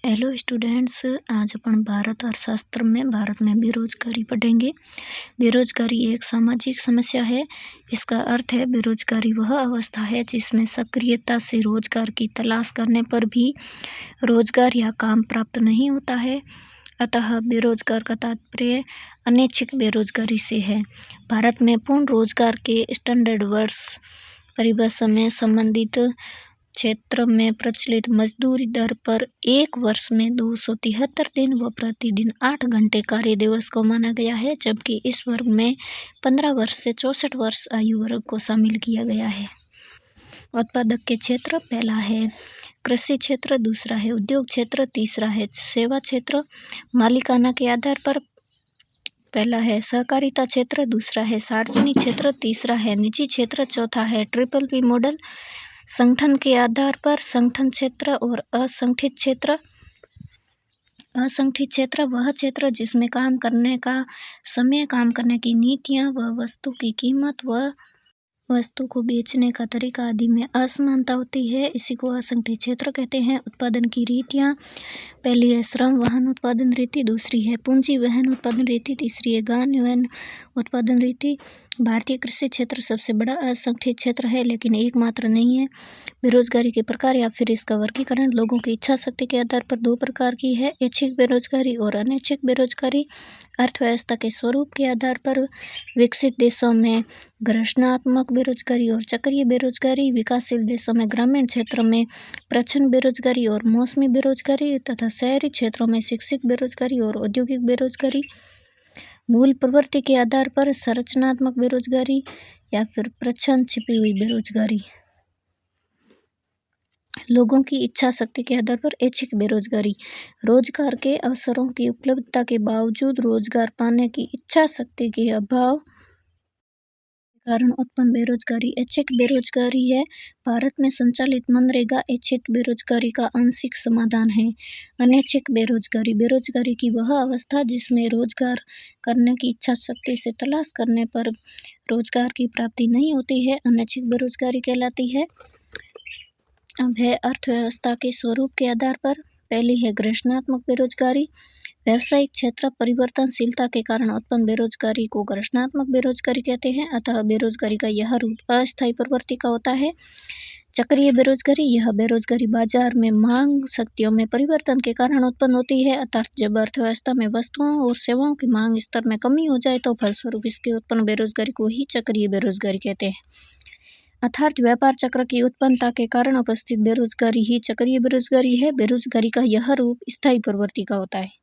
Hello students, आज अपन भारत अर्थशास्त्र में भारत में बेरोजगारी पढ़ेंगे। बेरोजगारी एक सामाजिक समस्या है। इसका अर्थ है बेरोजगारी वह अवस्था है जिसमें सक्रियता से रोजगार की तलाश करने पर भी रोजगार या काम प्राप्त नहीं होता है। अतः बेरोजगार का तात्पर्य अनैच्छिक बेरोजगारी से है। भारत में पूर्ण रोजगार के स्टैंडर्ड वर्ष परिभाषा में संबंधित क्षेत्र में प्रचलित मजदूरी दर पर एक वर्ष में 273 दिन व प्रतिदिन 8 घंटे कार्य दिवस को माना गया है, जबकि इस वर्ग में 15 वर्ष से 64 वर्ष आयु वर्ग को शामिल किया गया है। उत्पादक के क्षेत्र पहला है कृषि क्षेत्र, दूसरा है उद्योग क्षेत्र, तीसरा है सेवा क्षेत्र। मालिकाना के आधार पर पहला है सहकारिता क्षेत्र, दूसरा है सार्वजनिक क्षेत्र, तीसरा है निजी क्षेत्र, चौथा है BBB मॉडल। संगठन के आधार पर संगठन क्षेत्र और असंगठित क्षेत्र। असंगठित क्षेत्र वह क्षेत्र जिसमें काम करने का समय, काम करने की नीतियां व वस्तु की कीमत व वस्तु को बेचने का तरीका आदि में असमानता होती है। इसी को असंगठित क्षेत्र कहते हैं। उत्पादन की रीतियां, पहली है श्रम वहन उत्पादन रीति, दूसरी है पूंजी वहन उत्पादन रीति, तीसरी है ज्ञान वहन उत्पादन रीति। भारतीय कृषि क्षेत्र सबसे बड़ा असंगठित क्षेत्र है, लेकिन एकमात्र नहीं है। बेरोजगारी के प्रकार या फिर इसका वर्गीकरण लोगों की इच्छा शक्ति के आधार पर दो प्रकार की है, ऐच्छिक बेरोजगारी और अनैच्छिक बेरोजगारी। अर्थव्यवस्था के स्वरूप के आधार पर विकसित देशों में घर्षणात्मक बेरोजगारी और चक्रीय बेरोजगारी, विकासशील देशों में ग्रामीण क्षेत्रों में प्रच्छन्न बेरोजगारी और मौसमी बेरोजगारी तथा शहरी क्षेत्रों में शिक्षित बेरोजगारी और औद्योगिक बेरोजगारी। मूल प्रवृत्ति के आधार पर संरचनात्मक बेरोजगारी या फिर प्रच्छन्न छिपी हुई बेरोजगारी। लोगों की इच्छा शक्ति के आधार पर ऐच्छिक बेरोजगारी, रोजगार के अवसरों की उपलब्धता के बावजूद रोजगार पाने की इच्छा शक्ति के अभाव के कारण उत्पन्न बेरोजगारी ऐच्छिक बेरोजगारी है। भारत में संचालित मनरेगा ऐच्छिक बेरोजगारी का आंशिक समाधान है। अनैच्छिक बेरोजगारी, बेरोजगारी की वह अवस्था जिसमें रोजगार करने की इच्छा शक्ति से तलाश करने पर रोजगार की प्राप्ति नहीं होती है, अनैच्छिक बेरोजगारी कहलाती है। अब है अर्थव्यवस्था के स्वरूप के आधार पर। पहली है घर्षणात्मक बेरोजगारी। व्यावसायिक क्षेत्र परिवर्तनशीलता के कारण उत्पन्न बेरोजगारी को घर्षणात्मक बेरोजगारी कहते हैं। अतः बेरोजगारी का यह रूप अस्थायी प्रवृत्ति का होता है। चक्रीय बेरोजगारी, यह बेरोजगारी बाजार में मांग शक्तियों में परिवर्तन के कारण उत्पन्न होती है, अर्थात जब अर्थव्यवस्था में वस्तुओं और सेवाओं की मांग स्तर में कमी हो जाए तो फलस्वरूप इसके उत्पन्न बेरोजगारी को ही चक्रीय बेरोजगारी कहते हैं। अर्थात व्यापार चक्र की उत्पन्नता के कारण उपस्थित बेरोजगारी ही चक्रीय बेरोजगारी है। बेरोजगारी का यह रूप स्थायी प्रवृत्ति का होता है।